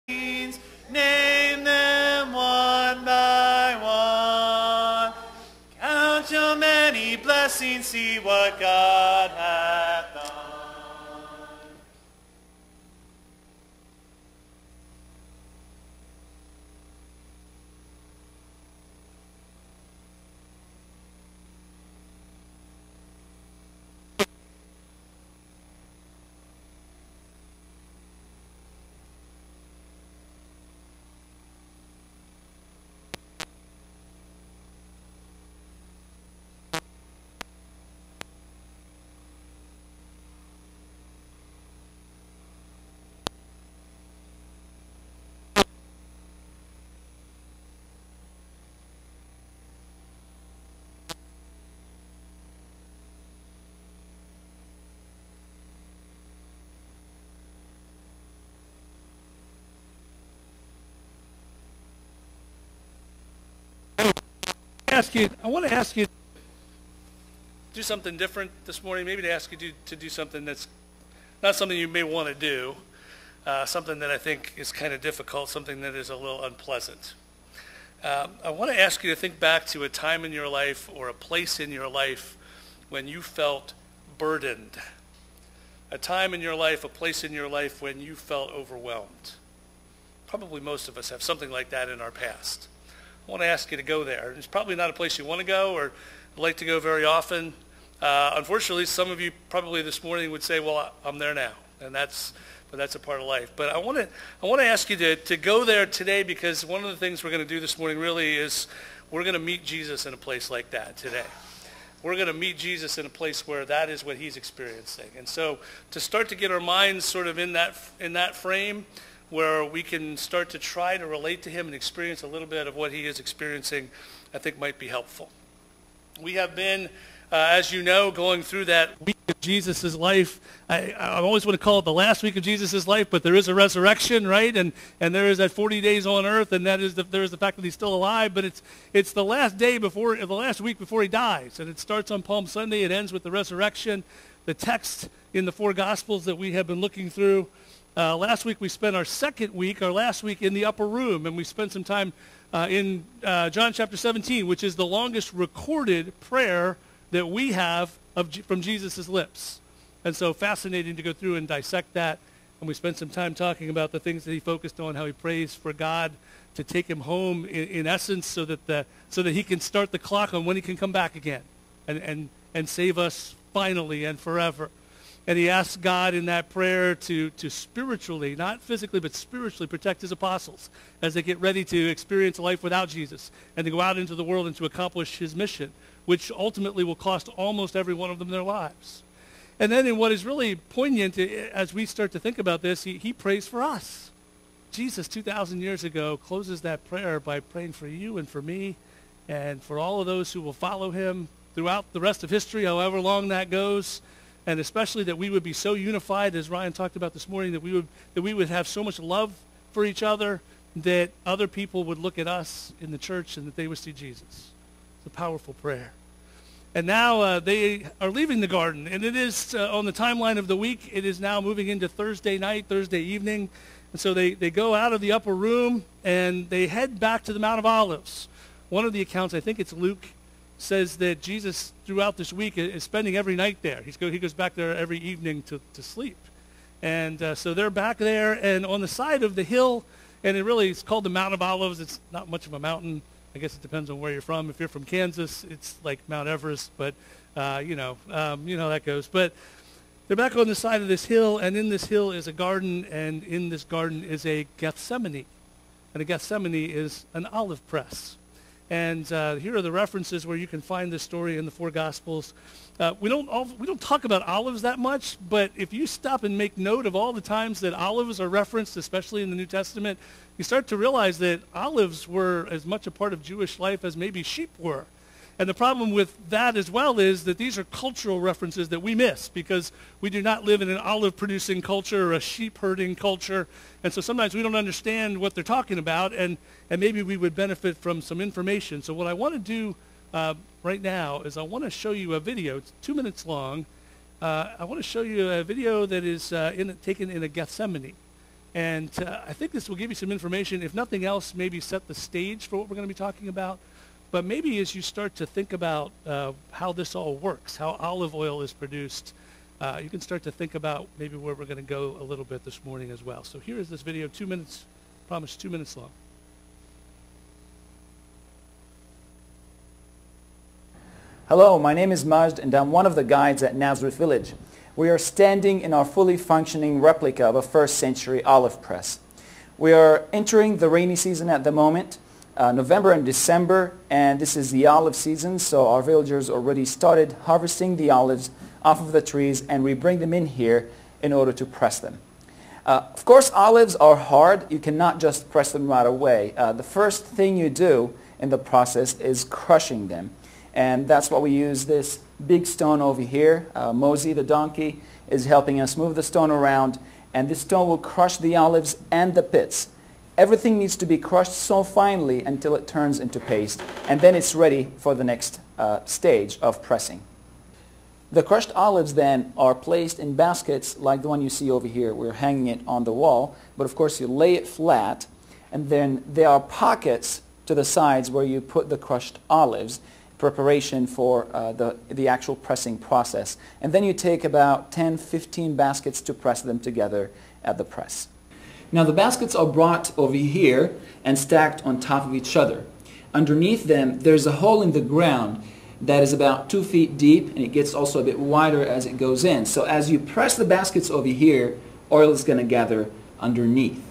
Name them one by one. Count your many blessings, see what God hath done. I want to ask you to do something different this morning, maybe to ask you to do something that's not something you may want to do, something that I think is kind of difficult, something that is a little unpleasant. I want to ask you to think back to a time in your life or a place in your life when you felt burdened. A time in your life, a place in your life when you felt overwhelmed. Probably most of us have something like that in our past. I want to ask you to go there. It's probably not a place you want to go or like to go very often. Unfortunately, some of you probably this morning would say, well, I'm there now, and that's a part of life. But I want to ask you to go there today, because one of the things we're going to do this morning really is we're going to meet Jesus in a place like that today. We're going to meet Jesus in a place where that is what he's experiencing. And so to start to get our minds sort of in that frame, where we can start to try to relate to him and experience a little bit of what he is experiencing, I think might be helpful. We have been, as you know, going through that week of Jesus' life. I always want to call it the last week of Jesus' life, but there is a resurrection, right? And there is that 40 days on earth, and there is the fact that he's still alive, but it's the last week before he dies. And it starts on Palm Sunday, it ends with the resurrection. The text in the four Gospels that we have been looking through. Last week we spent our last week in the upper room, and we spent some time in John chapter 17, which is the longest recorded prayer that we have from Jesus' lips. And so fascinating to go through and dissect that. And we spent some time talking about the things that he focused on, how he prays for God to take him home in essence, so that he can start the clock on when he can come back again and save us finally and forever. And he asked God in that prayer to spiritually, not physically, but spiritually protect his apostles as they get ready to experience a life without Jesus and to go out into the world and to accomplish his mission, which ultimately will cost almost every one of them their lives. And then in what is really poignant as we start to think about this, he prays for us. Jesus, 2,000 years ago, closes that prayer by praying for you and for me and for all of those who will follow him throughout the rest of history, however long that goes. And especially that we would be so unified, as Ryan talked about this morning, that we would have so much love for each other that other people would look at us in the church and that they would see Jesus. It's a powerful prayer. And now they are leaving the garden, and it is on the timeline of the week. It is now moving into Thursday night, Thursday evening. And so they go out of the upper room, and they head back to the Mount of Olives. One of the accounts, I think it's Luke, says that Jesus throughout this week is spending every night there. He goes back there every evening to sleep. And so they're back there, and on the side of the hill, and it's called the Mount of Olives. It's not much of a mountain. I guess it depends on where you're from. If you're from Kansas, it's like Mount Everest, but you know how that goes. But they're back on the side of this hill, and in this hill is a garden, and in this garden is a Gethsemane. And a Gethsemane is an olive press. And here are the references where you can find this story in the four Gospels. We don't talk about olives that much, but if you stop and make note of all the times that olives are referenced, especially in the New Testament, you start to realize that olives were as much a part of Jewish life as maybe sheep were. And the problem with that as well is that these are cultural references that we miss because we do not live in an olive-producing culture or a sheep-herding culture. And so sometimes we don't understand what they're talking about, and maybe we would benefit from some information. So what I want to do right now is I want to show you a video. It's 2 minutes long. I want to show you a video that is taken in a Gethsemane. And I think this will give you some information, if nothing else, maybe set the stage for what we're going to be talking about. But maybe as you start to think about how this all works, how olive oil is produced, you can start to think about maybe where we're going to go a little bit this morning as well. So here is this video, 2 minutes, promise 2 minutes long. Hello, my name is Majd and I'm one of the guides at Nazareth Village. We are standing in our fully functioning replica of a first century olive press. We are entering the rainy season at the moment, November and December, and this is the olive season, so our villagers already started harvesting the olives off of the trees, and we bring them in here in order to press them. Of course, olives are hard. You cannot just press them right away. The first thing you do in the process is crushing them. And that's what we use this big stone over here. Mosey, the donkey, is helping us move the stone around. And this stone will crush the olives and the pits. Everything needs to be crushed so finely until it turns into paste. And then it's ready for the next stage of pressing. The crushed olives then are placed in baskets like the one you see over here. We're hanging it on the wall. But of course you lay it flat. And then there are pockets to the sides where you put the crushed olives, preparation for the actual pressing process. And then you take about 10-15 baskets to press them together at the press. Now the baskets are brought over here and stacked on top of each other. Underneath them there's a hole in the ground that is about 2 feet deep, and it gets also a bit wider as it goes in. So as you press the baskets over here, oil is going to gather underneath.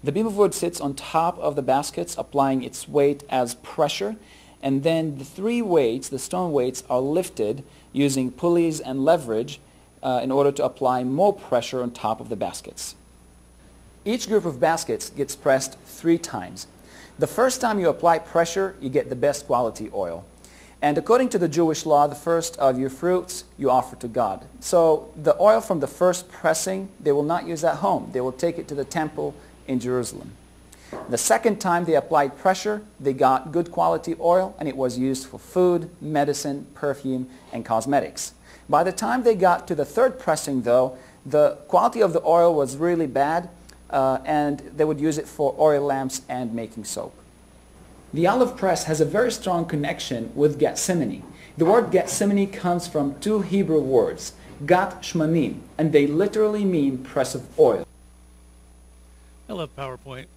The beam of wood sits on top of the baskets, applying its weight as pressure. And then the three weights, the stone weights, are lifted using pulleys and leverage in order to apply more pressure on top of the baskets. Each group of baskets gets pressed 3 times. The first time you apply pressure, you get the best quality oil. And according to the Jewish law, the first of your fruits you offer to God. So the oil from the first pressing, they will not use at home. They will take it to the temple in Jerusalem. The second time they applied pressure, they got good quality oil, and it was used for food, medicine, perfume, and cosmetics. By the time they got to the third pressing, though, the quality of the oil was really bad, and they would use it for oil lamps and making soap. The olive press has a very strong connection with Gethsemane. The word Gethsemane comes from 2 Hebrew words, Gat Shmanim, and they literally mean press of oil. I love PowerPoint.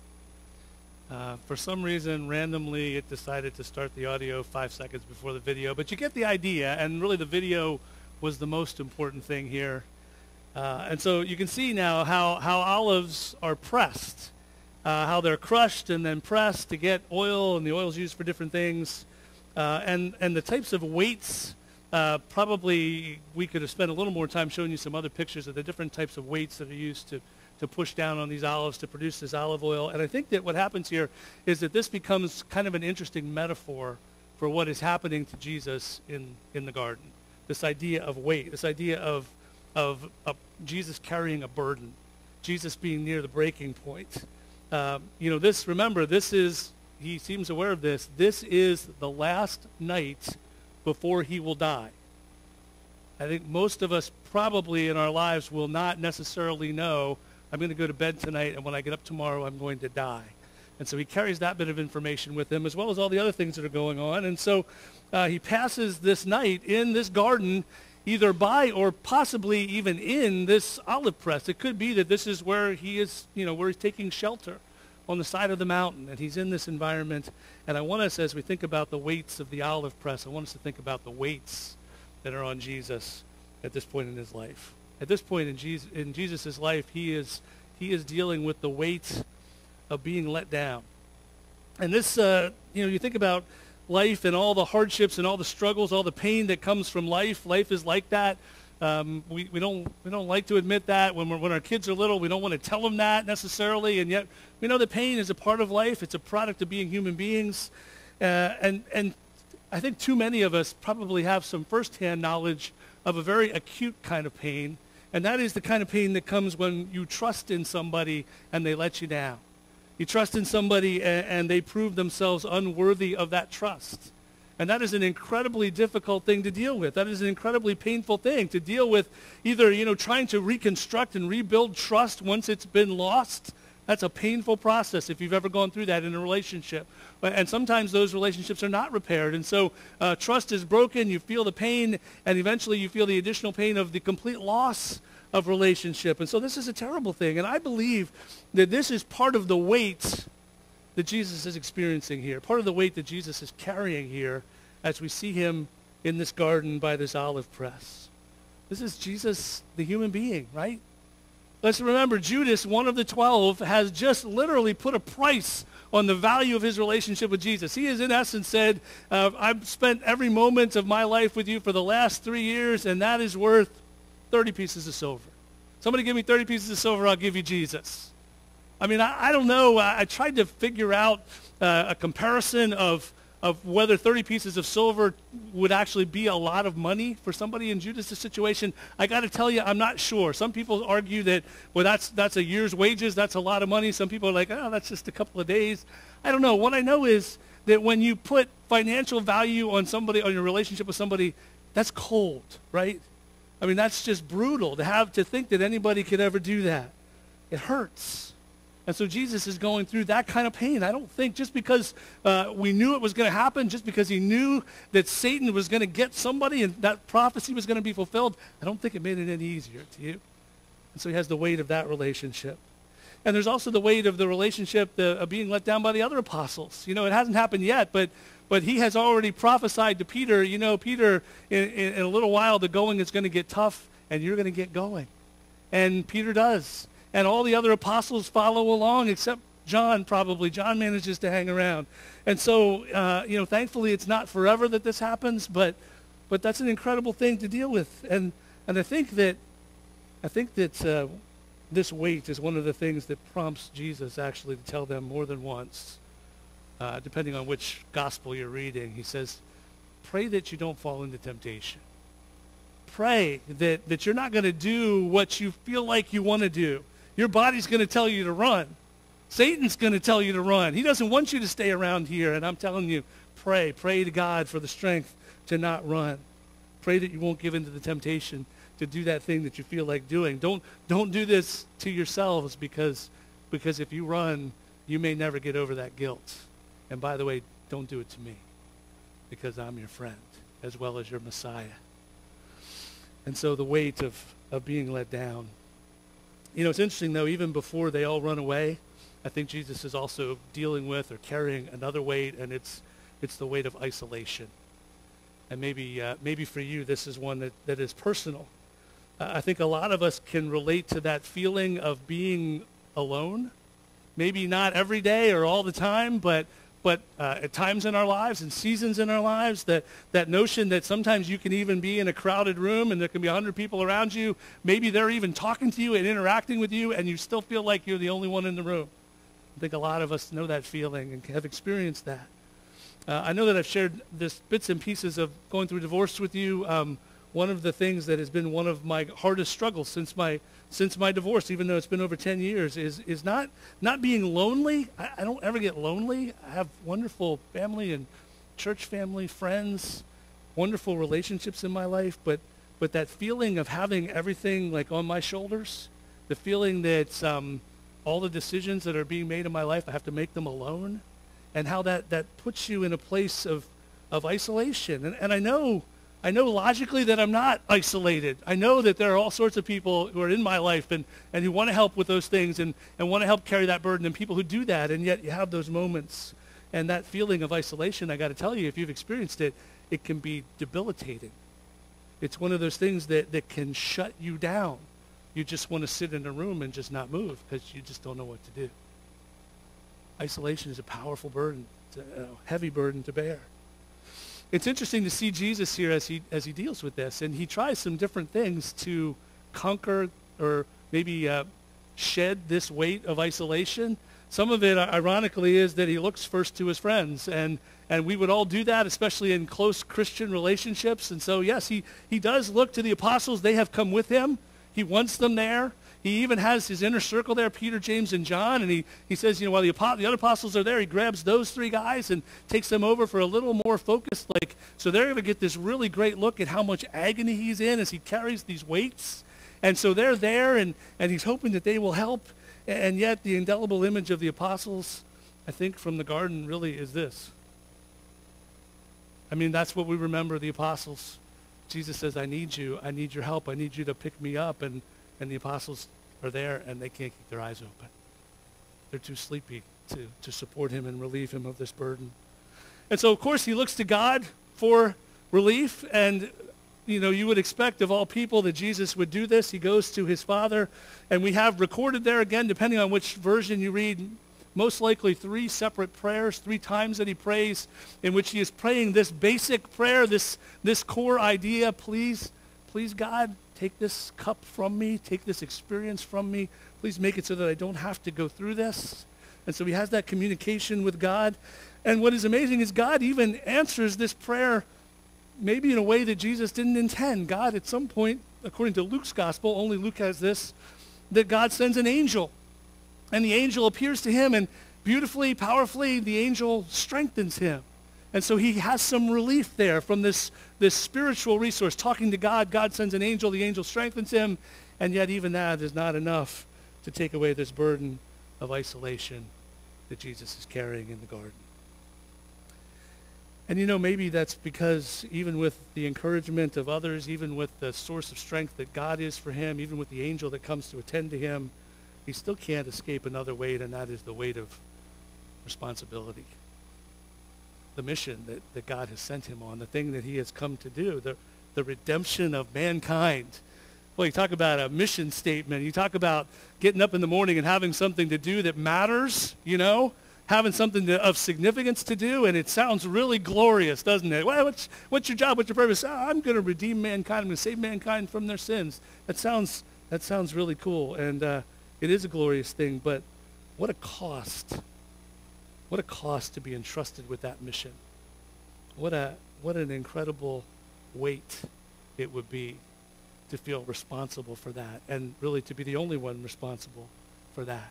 For some reason, randomly, it decided to start the audio 5 seconds before the video. But you get the idea, and really the video was the most important thing here. And so you can see now how olives are pressed, how they're crushed and then pressed to get oil, and the oil is used for different things. And the types of weights, probably we could have spent a little more time showing you some other pictures of the different types of weights that are used to push down on these olives to produce this olive oil. And I think that what happens here is that this becomes kind of an interesting metaphor for what is happening to Jesus in the garden. This idea of weight, this idea of Jesus carrying a burden, Jesus being near the breaking point. Remember, he seems aware of this. This is the last night before he will die. I think most of us probably in our lives will not necessarily know, I'm going to go to bed tonight, and when I get up tomorrow, I'm going to die. And so he carries that bit of information with him, as well as all the other things that are going on. And so he passes this night in this garden, either by or possibly even in this olive press. It could be that this is where he is, where he's taking shelter on the side of the mountain, and he's in this environment. And I want us, as we think about the weights of the olive press, I want us to think about the weights that are on Jesus at this point in his life. At this point in Jesus' life, he is dealing with the weight of being let down. And this, you think about life and all the hardships and all the struggles, all the pain that comes from life. Life is like that. We don't like to admit that. When our kids are little, we don't want to tell them that necessarily. And yet, we know that pain is a part of life. It's a product of being human beings. And I think too many of us probably have some firsthand knowledge of a very acute kind of pain. And that is the kind of pain that comes when you trust in somebody and they let you down. You trust in somebody and they prove themselves unworthy of that trust. And that is an incredibly difficult thing to deal with. That is an incredibly painful thing to deal with, either, trying to reconstruct and rebuild trust once it's been lost. That's a painful process if you've ever gone through that in a relationship. And sometimes those relationships are not repaired. And so trust is broken, you feel the pain, and eventually you feel the additional pain of the complete loss of relationship. And so this is a terrible thing. And I believe that this is part of the weight that Jesus is experiencing here, part of the weight that Jesus is carrying here as we see him in this garden by this olive press. This is Jesus, the human being, right? Let's remember, Judas, one of the 12, has just literally put a price on the value of his relationship with Jesus. He has, in essence, said, I've spent every moment of my life with you for the last 3 years, and that is worth 30 pieces of silver. Somebody give me 30 pieces of silver, I'll give you Jesus. I mean, I don't know. I tried to figure out a comparison of whether 30 pieces of silver would actually be a lot of money for somebody in Judas' situation. I got to tell you, I'm not sure. Some people argue that, well, that's a year's wages. That's a lot of money. Some people are like, oh, that's just a couple of days. I don't know. What I know is that when you put financial value on somebody, on your relationship with somebody, that's cold, right? I mean, that's just brutal to think that anybody could ever do that. It hurts. And so Jesus is going through that kind of pain. I don't think just because we knew it was going to happen, just because he knew that Satan was going to get somebody and that prophecy was going to be fulfilled, I don't think it made it any easier to you. And so he has the weight of that relationship. And there's also the weight of the relationship of being let down by the other apostles. It hasn't happened yet, but he has already prophesied to Peter, Peter, in a little while the going is going to get tough and you're going to get going. And Peter does. And all the other apostles follow along except John, probably. John manages to hang around. And so, thankfully it's not forever that this happens, but that's an incredible thing to deal with. And I think that this weight is one of the things that prompts Jesus actually to tell them more than once, depending on which gospel you're reading. He says, pray that you don't fall into temptation. Pray that you're not going to do what you feel like you want to do. Your body's going to tell you to run. Satan's going to tell you to run. He doesn't want you to stay around here. And I'm telling you, pray to God for the strength to not run. Pray that you won't give in to the temptation to do that thing that you feel like doing. Don't do this to yourselves because if you run, you may never get over that guilt. And by the way, don't do it to me because I'm your friend as well as your Messiah. And so the weight of being let down. It's interesting, though, even before they all run away, I think Jesus is also dealing with or carrying another weight, and it's the weight of isolation. And maybe for you, this is one that is personal. I think a lot of us can relate to that feeling of being alone. Maybe not every day or all the time, but at times in our lives and seasons in our lives, that notion that sometimes you can even be in a crowded room and there can be 100 people around you. Maybe they're even talking to you and interacting with you, and you still feel like you're the only one in the room. I think a lot of us know that feeling and have experienced that. I know that I've shared this bits and pieces of going through divorce with you. One of the things that has been one of my hardest struggles since my divorce, even though it's been over 10 years, is not being lonely. I don't ever get lonely. I have wonderful family and church family, friends, wonderful relationships in my life, but that feeling of having everything like on my shoulders, the feeling that all the decisions that are being made in my life, I have to make them alone, and how that puts you in a place of isolation. And I know logically that I'm not isolated. I know that there are all sorts of people who are in my life and who want to help with those things and want to help carry that burden, and people who do that, and yet you have those moments. And that feeling of isolation, I got to tell you, if you've experienced it, it can be debilitating. It's one of those things that can shut you down. You just want to sit in a room and just not move because you just don't know what to do. Isolation is a powerful burden, a heavy burden to bear. It's interesting to see Jesus here as he deals with this, and he tries some different things to conquer or maybe shed this weight of isolation. Some of it, ironically, is that he looks first to his friends, and we would all do that, especially in close Christian relationships. And so, yes, he does look to the apostles. They have come with him. He wants them there. He even has his inner circle there, Peter, James, and John, and he says, while the other apostles are there, he grabs those three guys and takes them over for a little more focused, so they're going to get this really great look at how much agony he's in as he carries these weights. And so they're there, and he's hoping that they will help. And yet the indelible image of the apostles, I think, from the garden really is this. I mean, that's what we remember the apostles. Jesus says, I need you. I need your help. I need you to pick me up. And the apostles are there, and they can't keep their eyes open. They're too sleepy to support him and relieve him of this burden. And so, of course, he looks to God for relief. And, you would expect of all people that Jesus would do this. He goes to his Father. And we have recorded there, again, depending on which version you read, most likely 3 separate prayers, 3 times that he prays, in which he is praying this basic prayer, this core idea, please God, take this cup from me, take this experience from me, please make it so that I don't have to go through this. And so he has that communication with God. And what is amazing is God even answers this prayer maybe in a way that Jesus didn't intend. God, at some point, according to Luke's gospel, only Luke has this, that God sends an angel. And the angel appears to him, and beautifully, powerfully, the angel strengthens him. And so he has some relief there from this spiritual resource. Talking to God, God sends an angel, the angel strengthens him, and yet even that is not enough to take away this burden of isolation that Jesus is carrying in the garden. And maybe that's because even with the encouragement of others, even with the source of strength that God is for him, even with the angel that comes to attend to him, he still can't escape another weight, and that is the weight of responsibility. The mission that God has sent him on, the thing that he has come to do, the redemption of mankind. Well, you talk about a mission statement. You talk about getting up in the morning and having something to do that matters, having something of significance to do, and it sounds really glorious, doesn't it? Well, what's your job? What's your purpose? I'm going to redeem mankind. I'm going to save mankind from their sins. That sounds really cool, and it is a glorious thing, but what a cost. What a cost to be entrusted with that mission. What an incredible weight it would be to feel responsible for that, and really to be the only one responsible for that.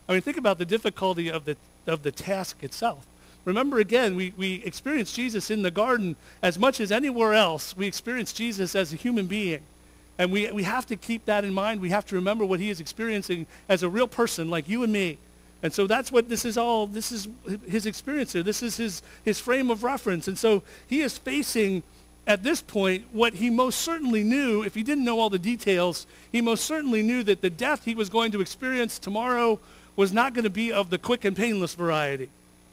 I mean, think about the difficulty of the task itself. Remember, again, we experience Jesus in the garden as much as anywhere else. We experience Jesus as a human being. And we have to keep that in mind. We have to remember what he is experiencing as a real person like you and me. And so that's what this is all. This is his experience here. This is his frame of reference. And so he is facing, at this point, what he most certainly knew. If he didn't know all the details, he most certainly knew that the death he was going to experience tomorrow was not going to be of the quick and painless variety,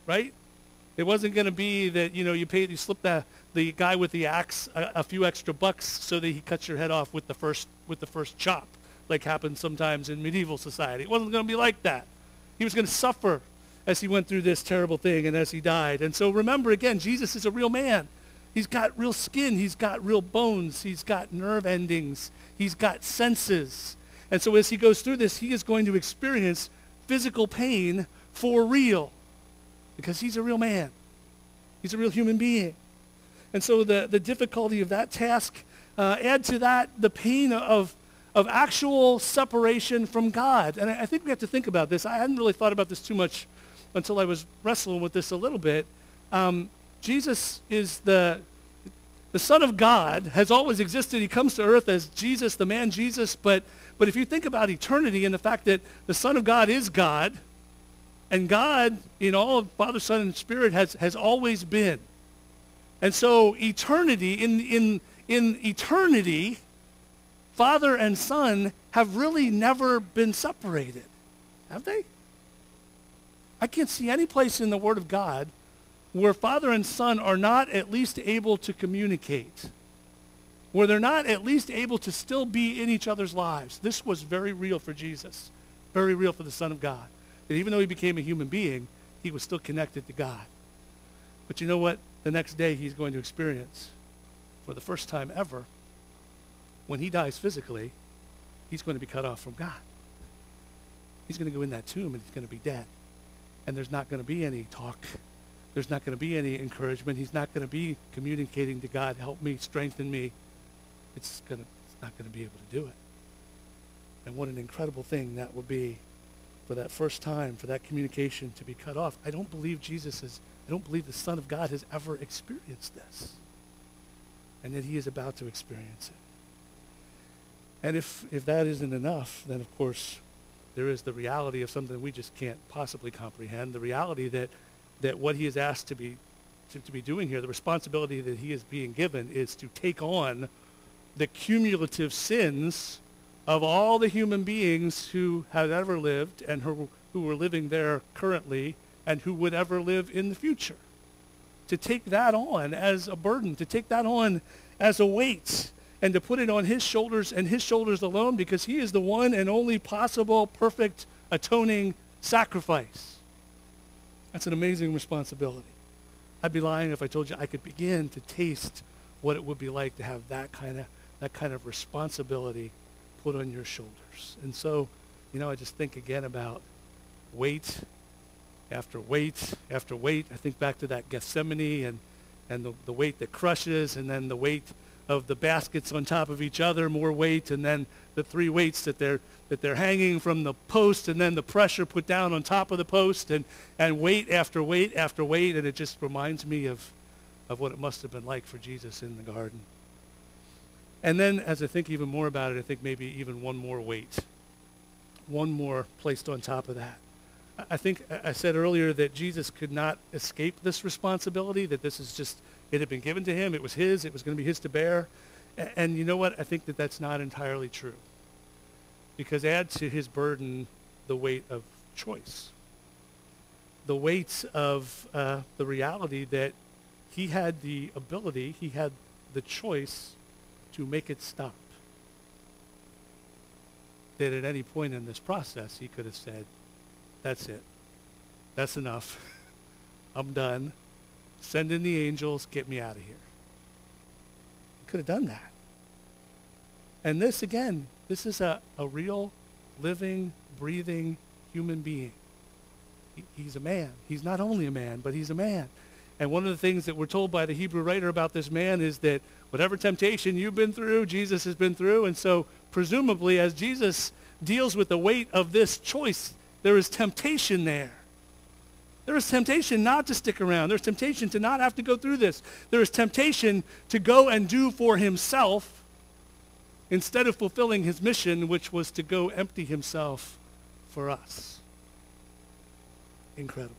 right? It wasn't going to be that, you slip the guy with the axe a few extra bucks so that he cuts your head off with the first chop, like happened sometimes in medieval society. It wasn't going to be like that. He was going to suffer as he went through this terrible thing and as he died. And so remember, again, Jesus is a real man. He's got real skin. He's got real bones. He's got nerve endings. He's got senses. And so as he goes through this, he is going to experience physical pain for real, because he's a real man. He's a real human being. And so the difficulty of that task, add to that the pain of actual separation from God. And I think we have to think about this. I hadn't really thought about this too much until I was wrestling with this a little bit. Jesus is the Son of God, has always existed. He comes to earth as Jesus, the man Jesus. But if you think about eternity and the fact that the Son of God is God, and God, in all of Father, Son, and Spirit, has always been. And so eternity, in eternity, Father and Son have really never been separated, have they? I can't see any place in the Word of God where Father and Son are not at least able to communicate, where they're not at least able to still be in each other's lives. This was very real for Jesus, very real for the Son of God. That even though he became a human being, he was still connected to God. But you know what? The next day he's going to experience, for the first time ever, when he dies physically, he's going to be cut off from God. He's going to go in that tomb and he's going to be dead. And there's not going to be any talk. There's not going to be any encouragement. He's not going to be communicating to God, help me, strengthen me. It's not going to be able to do it. And what an incredible thing that would be for that first time, for that communication to be cut off. I don't believe the Son of God has ever experienced this. And that he is about to experience it. And if that isn't enough, then of course there is the reality of something we just can't possibly comprehend. The reality that what he is asked to be doing here, the responsibility that he is being given, is to take on the cumulative sins of all the human beings who have ever lived and who are living there currently and who would ever live in the future. To take that on as a burden, to take that on as a weight, and to put it on his shoulders and his shoulders alone, because he is the one and only possible perfect atoning sacrifice. That's an amazing responsibility. I'd be lying if I told you I could begin to taste what it would be like to have that kind of responsibility put on your shoulders. And so, I just think again about weight after weight after weight. I think back to that Gethsemane and the weight that crushes, and then the weight of the baskets on top of each other, more weight, and then the 3 weights that they're hanging from the post, and then the pressure put down on top of the post, and weight after weight after weight. And it just reminds me of what it must have been like for Jesus in the garden. And then as I think even more about it, I think maybe even one more weight, one more placed on top of that. I think I said earlier that Jesus could not escape this responsibility, that this is just, it had been given to him, it was his, it was going to be his to bear. And you know what? I think that that's not entirely true. Because add to his burden the weight of choice. The weight of the reality that he had the ability, he had the choice to make it stop. That at any point in this process, he could have said, that's it. That's enough. I'm done. Send in the angels. Get me out of here. He could have done that. And this, again, this is a real, living, breathing human being. He's a man. He's not only a man, but he's a man. And one of the things that we're told by the Hebrew writer about this man is that whatever temptation you've been through, Jesus has been through. And so presumably as Jesus deals with the weight of this choice, there is temptation there. There is temptation not to stick around. There's temptation to not have to go through this. There is temptation to go and do for himself instead of fulfilling his mission, which was to go empty himself for us. Incredible.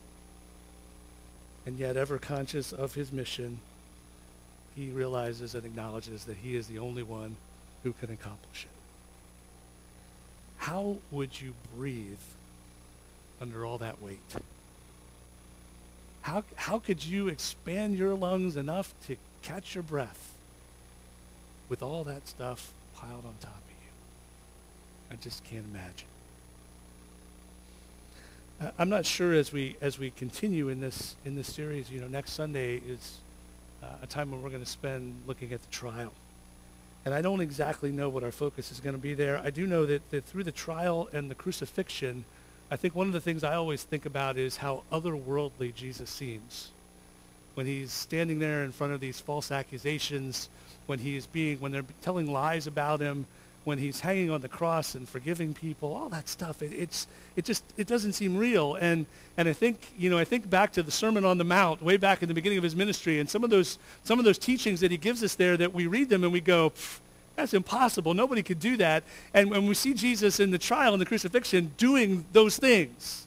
And yet, ever conscious of his mission, he realizes and acknowledges that he is the only one who can accomplish it. How would you breathe under all that weight? How could you expand your lungs enough to catch your breath with all that stuff piled on top of you? I just can't imagine. I'm not sure as we continue in this series. Next Sunday is a time when we're going to spend looking at the trial, and I don't exactly know what our focus is going to be there. I do know that through the trial and the crucifixion, I think one of the things I always think about is how otherworldly Jesus seems when he's standing there in front of these false accusations, when they're telling lies about him, when he's hanging on the cross and forgiving people, all that stuff. It doesn't seem real. And I think back to the Sermon on the Mount way back in the beginning of his ministry, and some of those teachings that he gives us there, that we read them and we go, that's impossible. Nobody could do that. And when we see Jesus in the trial and the crucifixion doing those things.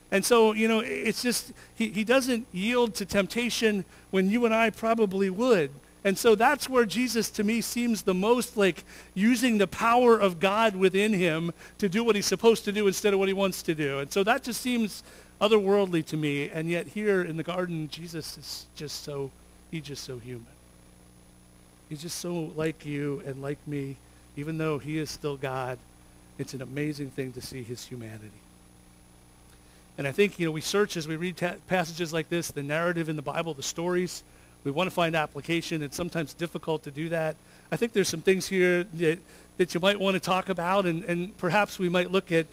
And so, it's just, he doesn't yield to temptation when you and I probably would. And so that's where Jesus, to me, seems the most like using the power of God within him to do what he's supposed to do instead of what he wants to do. And so that just seems otherworldly to me. And yet here in the garden, Jesus is just so human. He's just so like you and like me. Even though he is still God, it's an amazing thing to see his humanity. And I think, we search as we read passages like this, the narrative in the Bible, the stories. We want to find application. It's sometimes difficult to do that. I think there's some things here that you might want to talk about, and perhaps we might look at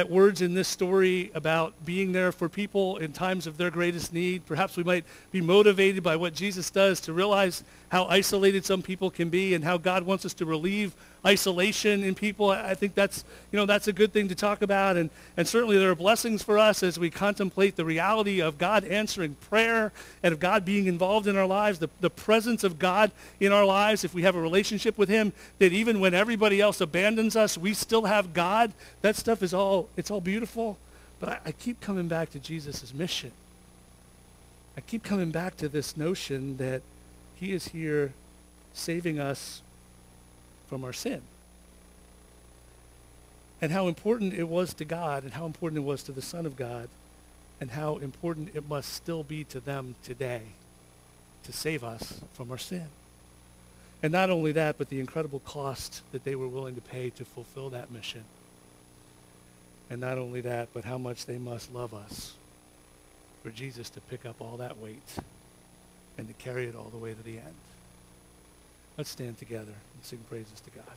words in this story about being there for people in times of their greatest need. Perhaps we might be motivated by what Jesus does to realize how isolated some people can be and how God wants us to relieve isolation in people. I think that's, that's a good thing to talk about. And certainly there are blessings for us as we contemplate the reality of God answering prayer and of God being involved in our lives, the presence of God in our lives. If we have a relationship with him, that even when everybody else abandons us, we still have God. That stuff it's all beautiful. But I keep coming back to Jesus' mission. I keep coming back to this notion that he is here saving us from our sin. And how important it was to God, and how important it was to the Son of God, and how important it must still be to them today to save us from our sin. And not only that, but the incredible cost that they were willing to pay to fulfill that mission. And not only that, but how much they must love us for Jesus to pick up all that weight and to carry it all the way to the end. Let's stand together and sing praises to God.